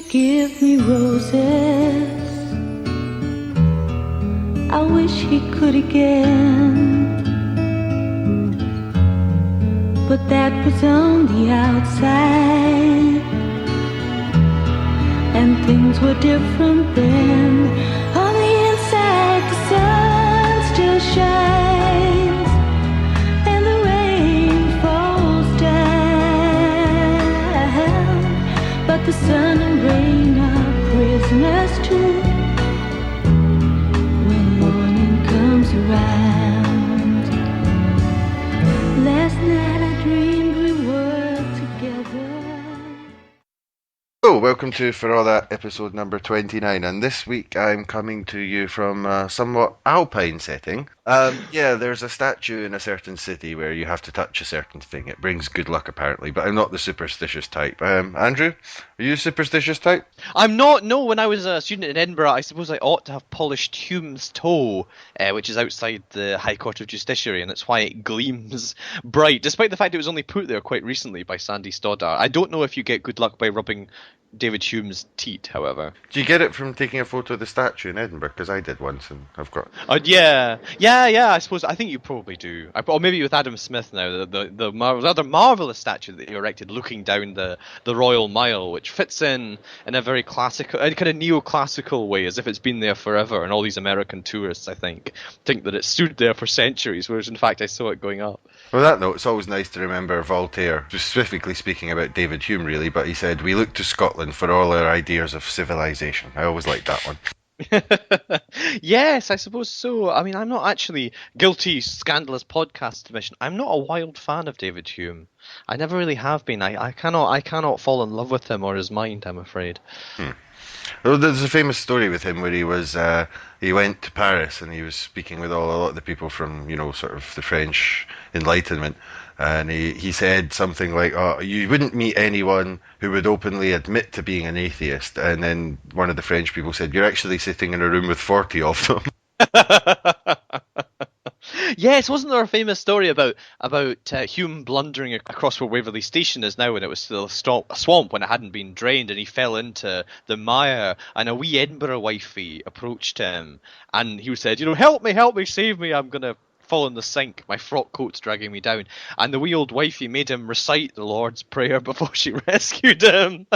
give me roses. I wish he could again, but that was on the outside, and things were different then. On the inside, the sun still shines, and the rain falls down, but the sun and rain are prisoners too. When morning comes around, last night I dreamed we were together. Hello, welcome to For All That, episode number 29, and this week I'm coming to you from a somewhat alpine setting. There's a statue in a certain city where you have to touch a certain thing. It brings good luck, apparently, but I'm not the superstitious type. Andrew, are you a superstitious type? I'm not, no. When I was a student in Edinburgh, I suppose I ought to have polished Hume's toe, which is outside the High Court of Justiciary, and that's why it gleams bright, despite the fact it was only put there quite recently by Sandy Stoddart. I don't know if you get good luck by rubbing David Hume's teat, however. Do you get it from taking a photo of the statue in Edinburgh? Because I did once, and I've got... Yeah, I think you probably do. Or maybe with Adam Smith now, the rather marvellous statue that he erected looking down the Royal Mile, which fits in a very classical, kind of neoclassical way, as if it's been there forever, and all these American tourists, I think that it stood there for centuries, whereas in fact I saw it going up. On that note, it's always nice to remember Voltaire, specifically speaking about David Hume, really, but he said, "We look to Scotland for all our ideas of civilization." I always liked that one. Yes, I suppose so. I mean, I'm not actually guilty, scandalous podcast admission. I'm not a wild fan of David Hume. I never really have been. I cannot fall in love with him or his mind, I'm afraid. Well, there's a famous story with him where he went to Paris and he was speaking with a lot of the people from, sort of the French Enlightenment, and he said something like, "Oh, you wouldn't meet anyone who would openly admit to being an atheist." And then one of the French people said, "You're actually sitting in a room with 40 of them." Yes, wasn't there a famous story about Hume blundering across where Waverley Station is now, and it was still a swamp when it hadn't been drained, and he fell into the mire, and a wee Edinburgh wifey approached him, and he said, help me, save me, I'm going to fall in the sink, my frock coat's dragging me down. And the wee old wifey made him recite the Lord's Prayer before she rescued him.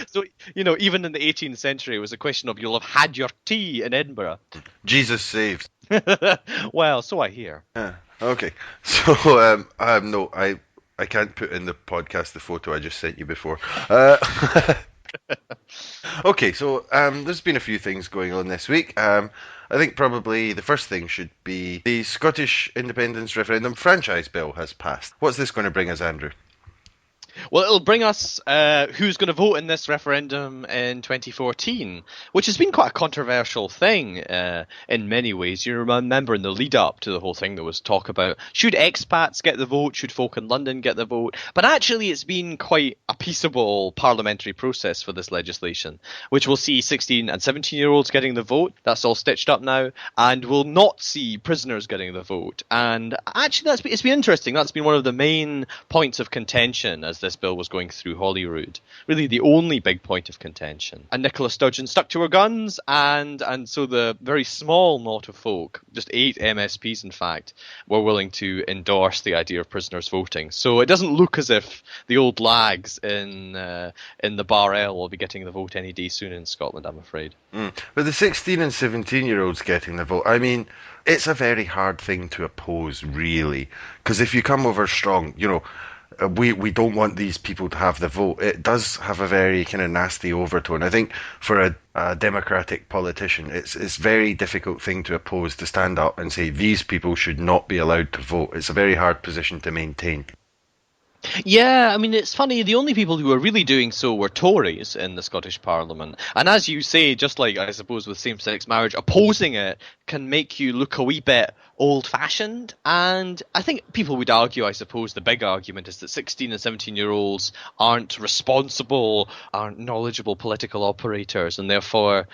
So, even in the 18th century, it was a question of, you'll have had your tea in Edinburgh. Jesus saves. Well, so I hear. Okay. So, no, I can't put in the podcast the photo I just sent you before. Okay, so there's been a few things going on this week. I think probably the first thing should be the Scottish Independence Referendum Franchise Bill has passed. What's this going to bring us, Andrew? Well, it'll bring us who's going to vote in this referendum in 2014, which has been quite a controversial thing in many ways. You remember in the lead up to the whole thing, there was talk about should expats get the vote, should folk in London get the vote, but actually it's been quite a peaceable parliamentary process for this legislation, which will see 16 and 17-year-olds getting the vote. That's all stitched up now, and will not see prisoners getting the vote. And actually, it's been interesting. That's been one of the main points of contention as this bill was going through Holyrood. Really the only big point of contention. And Nicola Sturgeon stuck to her guns, and so the very small knot of folk, just 8 MSPs in fact, were willing to endorse the idea of prisoners voting. So it doesn't look as if the old lags in the Bar L will be getting the vote any day soon in Scotland, I'm afraid. But the 16 and 17-year-olds getting the vote, I mean, it's a very hard thing to oppose, really. Because if you come over strong, we don't want these people to have the vote. It does have a very kind of nasty overtone. I think for a democratic politician, it's a very difficult thing to oppose, to stand up and say these people should not be allowed to vote. It's a very hard position to maintain. Yeah, I mean, it's funny, the only people who were really doing so were Tories in the Scottish Parliament. And as you say, just like, I suppose, with same-sex marriage, opposing it can make you look a wee bit old-fashioned, and I think people would argue, I suppose, the big argument is that 16 and 17-year-olds aren't responsible, aren't knowledgeable political operators, and therefore,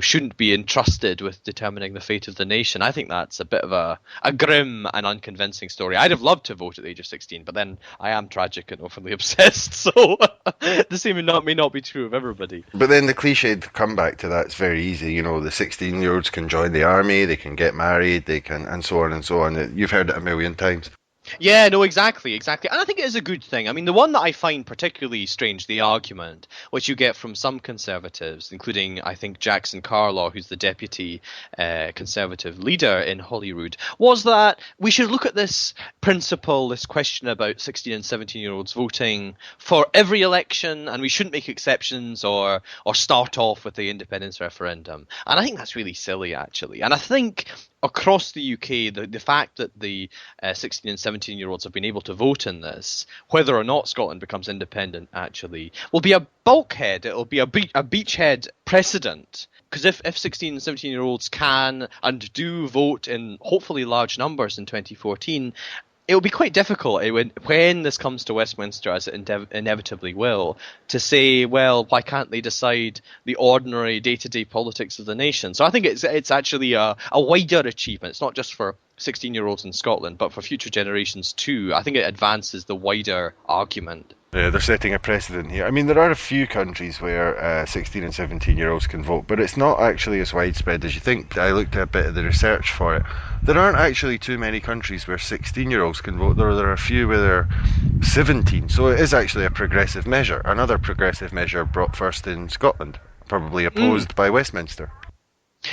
shouldn't be entrusted with determining the fate of the nation. I think that's a bit of a grim and unconvincing story. I'd have loved to vote at the age of 16, but then I am tragic and overly obsessed, so the same may not be true of everybody. But then the cliched comeback to that's very easy. The 16-year-olds can join the army, they can get married, they can, and so on and so on. You've heard it a million times. Yeah, no, exactly. And I think it is a good thing. I mean, the one that I find particularly strange, the argument, which you get from some Conservatives, including, I think, Jackson Carlaw, who's the deputy Conservative leader in Holyrood, was that we should look at this principle, this question about 16 and 17-year-olds voting for every election, and we shouldn't make exceptions or start off with the independence referendum. And I think that's really silly, actually. And I think across the UK, the fact that the 16 and 17-year-olds have been able to vote in this, whether or not Scotland becomes independent, actually, will be a bulkhead. It'll be a beachhead precedent. Because if 16 and 17-year-olds can and do vote in hopefully large numbers in 2014, it will be quite difficult when this comes to Westminster, as it inevitably will, to say, well, why can't they decide the ordinary day-to-day politics of the nation? So I think it's actually a wider achievement. It's not just for 16-year-olds in Scotland, but for future generations too. I think it advances the wider argument. Yeah, they're setting a precedent here. I mean, there are a few countries where 16 and 17-year-olds can vote, but it's not actually as widespread as you think. I looked at a bit of the research for it. There aren't actually too many countries where 16-year-olds can vote. There are a few where they're 17, so it is actually a progressive measure. Another progressive measure brought first in Scotland, probably opposed by Westminster.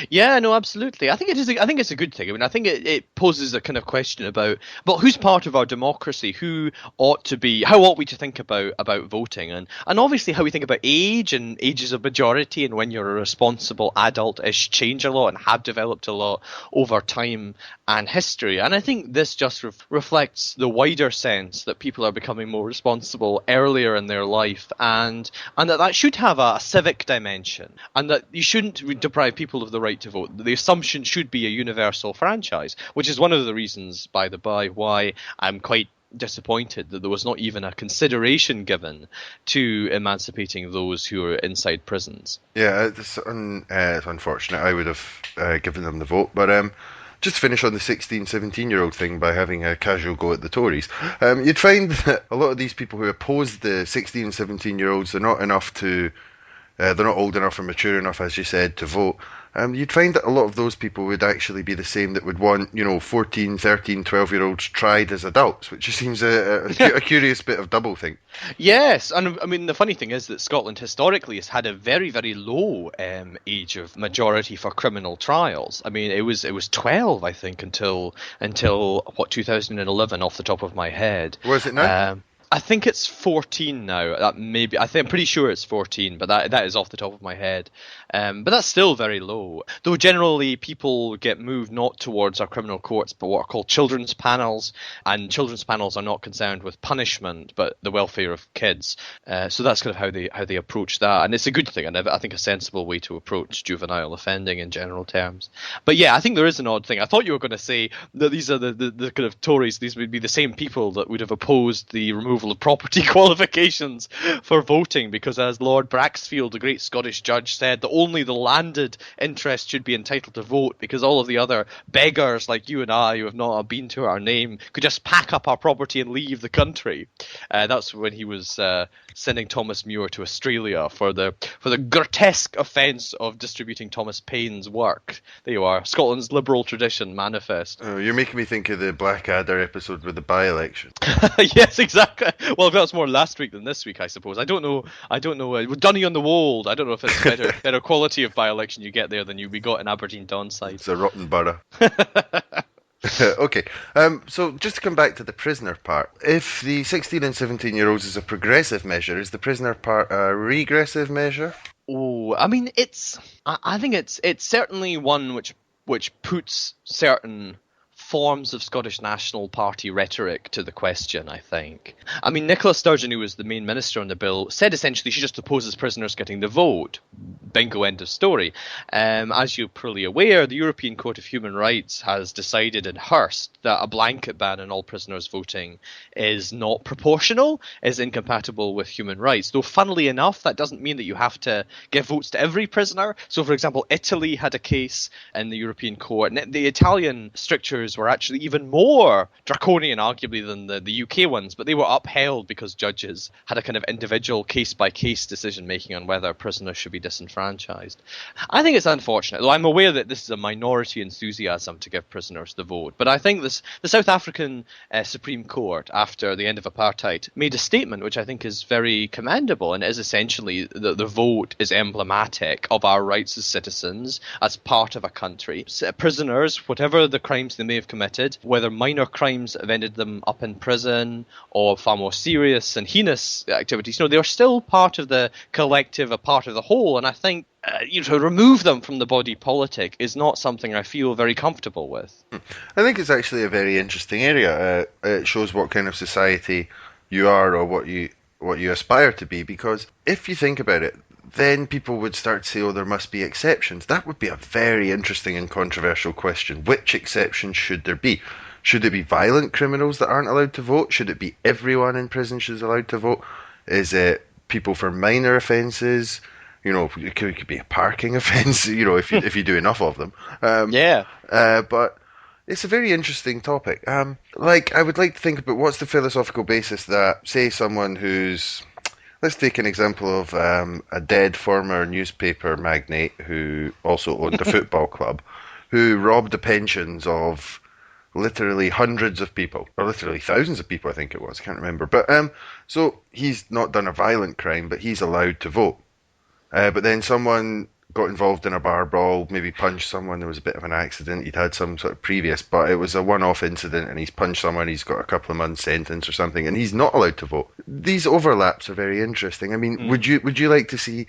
Yeah, no, absolutely. I think it is. I think it's a good thing. I mean, I think it poses a kind of question about who's part of our democracy, who ought to be, how ought we to think about voting, and obviously how we think about age and ages of majority, and when you're a responsible adult-ish change a lot and have developed a lot over time and history. And I think this just reflects the wider sense that people are becoming more responsible earlier in their life, and that should have a civic dimension, and that you shouldn't deprive people of the right to vote. The assumption should be a universal franchise, which is one of the reasons, by the by, why I'm quite disappointed that there was not even a consideration given to emancipating those who are inside prisons. Yeah, it's unfortunate. I would have given them the vote, but just to finish on the 16, 17-year-old thing by having a casual go at the Tories, you'd find that a lot of these people who oppose the 16 and 17-year-olds, they're not old enough or mature enough, as you said, to vote. You'd find that a lot of those people would actually be the same that would want, 14, 13, 12-year-olds tried as adults, which just seems a curious bit of doublethink. Yes, and I mean, the funny thing is that Scotland historically has had a very, very low age of majority for criminal trials. I mean, it was 12, I think, until 2011, off the top of my head. Was it now? I think it's 14 now. I'm pretty sure it's 14, but that is off the top of my head. But that's still very low. Though generally people get moved not towards our criminal courts, but what are called children's panels, and children's panels are not concerned with punishment, but the welfare of kids. So that's kind of how they approach that, and it's a good thing, and I think a sensible way to approach juvenile offending in general terms. But yeah, I think there is an odd thing. I thought you were going to say that these are the kind of Tories. These would be the same people that would have opposed the removal of property qualifications for voting, because as Lord Braxfield, the great Scottish judge, said, that only the landed interest should be entitled to vote, because all of the other beggars like you and I, who have not been to our name, could just pack up our property and leave the country. That's when he was sending Thomas Muir to Australia for the grotesque offence of distributing Thomas Paine's work. There you are, Scotland's liberal tradition manifest. Oh, you're making me think of the Blackadder episode with the by-election. Yes, exactly. Well, that's more last week than this week, I suppose. I don't know. Dunny on the Wold. I don't know if it's better quality of by-election you get there than we got in Aberdeen Donside. It's a rotten borough. Okay, so just to come back to the prisoner part, if the 16 and 17-year-olds is a progressive measure, is the prisoner part a regressive measure? Oh, I mean, I think it's certainly one which puts certain forms of Scottish National Party rhetoric to the question, I think. I mean, Nicola Sturgeon, who was the main minister on the bill, said essentially she just opposes prisoners getting the vote. bingo, end of story. As you're probably aware, the European Court of Human Rights has decided in Hurst that a blanket ban on all prisoners voting is not proportional, is incompatible with human rights. Though, funnily enough, that doesn't mean that you have to give votes to every prisoner. So, for example, Italy had a case in the European Court, and the Italian strictures were actually even more draconian, arguably, than the UK ones, but they were upheld because judges had a kind of individual case-by-case decision-making on whether prisoners should be disenfranchised. I think it's unfortunate, though I'm aware that this is a minority enthusiasm to give prisoners the vote, but I think the South African Supreme Court, after the end of apartheid, made a statement which I think is very commendable, and is essentially that the vote is emblematic of our rights as citizens, as part of a country. Prisoners, whatever the crimes they may have committed, whether minor crimes have ended them up in prison or far more serious and heinous activities, they're still part of the collective, a part of the whole, and I think to remove them from the body politic is not something I feel very comfortable with. I think it's actually a very interesting area. It shows what kind of society you are, or what you aspire to be, because if you think about it, then people would start to say, oh, there must be exceptions. That would be a very interesting and controversial question. Which exceptions should there be? Should it be violent criminals that aren't allowed to vote? Should it be everyone in prison who's allowed to vote? Is it people for minor offences? It could be a parking offence, if you do enough of them. But it's a very interesting topic. I would like to think about what's the philosophical basis that, say, someone who's... Let's take an example of a dead former newspaper magnate who also owned a football club, who robbed the pensions of literally hundreds of people, or literally thousands of people, I think it was, I can't remember. But so he's not done a violent crime, but he's allowed to vote. But then someone got involved in a bar brawl, maybe punched someone, there was a bit of an accident, he'd had some sort of previous, but it was a one-off incident, and he's punched someone, he's got a couple of months sentence or something, and he's not allowed to vote. These overlaps are very interesting. I mean, would you like to see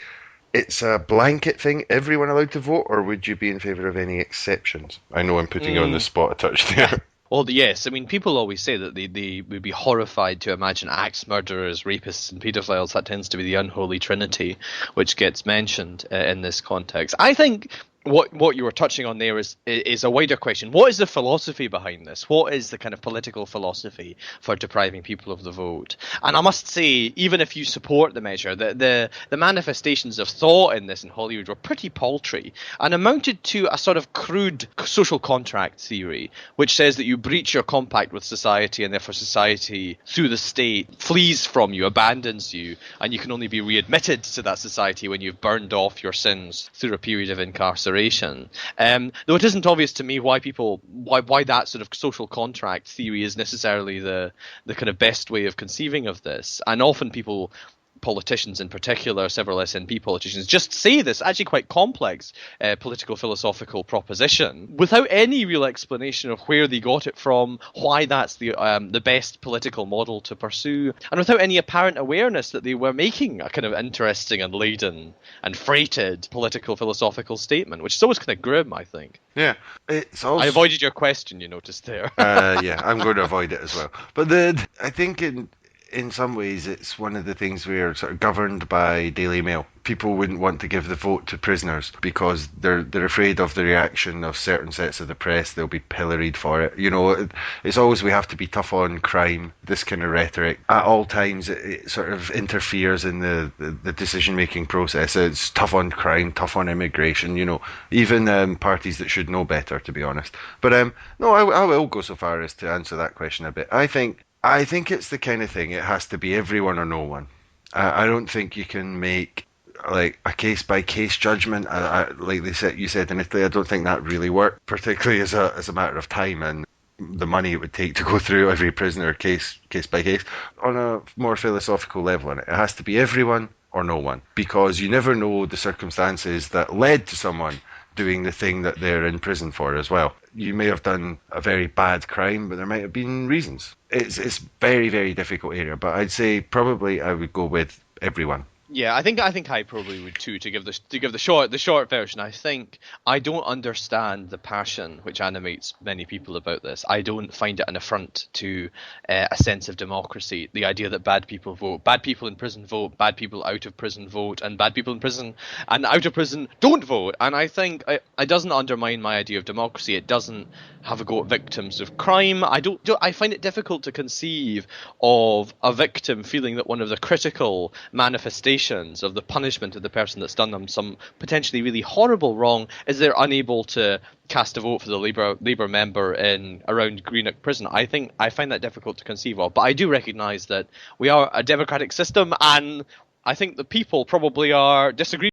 it's a blanket thing, everyone allowed to vote, or would you be in favour of any exceptions? I know I'm putting you on the spot a touch there. Well, yes. I mean, people always say that they would be horrified to imagine axe murderers, rapists, and paedophiles. That tends to be the unholy trinity, which gets mentioned in this context. I think what you were touching on there is a wider question. What is the philosophy behind this? What is the kind of political philosophy for depriving people of the vote? And I must say, even if you support the measure, the manifestations of thought in this in Hollywood were pretty paltry and amounted to a sort of crude social contract theory, which says that you breach your compact with society, and therefore society, through the state, flees from you, abandons you, and you can only be readmitted to that society when you've burned off your sins through a period of incarceration. Though it isn't obvious to me why that sort of social contract theory is necessarily the kind of best way of conceiving of this. And often politicians in particular, several SNP politicians, just say this actually quite complex political philosophical proposition without any real explanation of where they got it from, why that's the best political model to pursue, and without any apparent awareness that they were making a kind of interesting and laden and freighted political philosophical statement, which is always kind of grim, I think. Yeah, it's also... I avoided your question, you noticed there. Yeah, I'm going to avoid it as well. But I think in some ways, it's one of the things we're sort of governed by Daily Mail. People wouldn't want to give the vote to prisoners because they're afraid of the reaction of certain sets of the press. They'll be pilloried for it. It's always we have to be tough on crime, this kind of rhetoric. At all times, it sort of interferes in the decision-making process. It's tough on crime, tough on immigration, even parties that should know better, to be honest. But no, I will go so far as to answer that question a bit. I think it's the kind of thing, it has to be everyone or no one. I don't think you can make like a case-by-case judgment. Like you said in Italy, I don't think that really worked, particularly as a matter of time and the money it would take to go through every prisoner case by case. On a more philosophical level, it has to be everyone or no one, because you never know the circumstances that led to someone doing the thing that they're in prison for as well. You may have done a very bad crime, but there might have been reasons. It's very, very difficult area, but I'd say probably I would go with everyone. Yeah, I think I probably would too. To give the short version, I think I don't understand the passion which animates many people about this. I don't find it an affront to a sense of democracy. The idea that bad people vote, bad people in prison vote, bad people out of prison vote, and bad people in prison and out of prison don't vote. And I think it doesn't undermine my idea of democracy. It doesn't have a go at victims of crime. I find it difficult to conceive of a victim feeling that one of the critical manifestations of the punishment of the person that's done them some potentially really horrible wrong is they're unable to cast a vote for the Labour member in around Greenock Prison. I find that difficult to conceive of, but I do recognise that we are a democratic system, and I think the people probably are disagreeing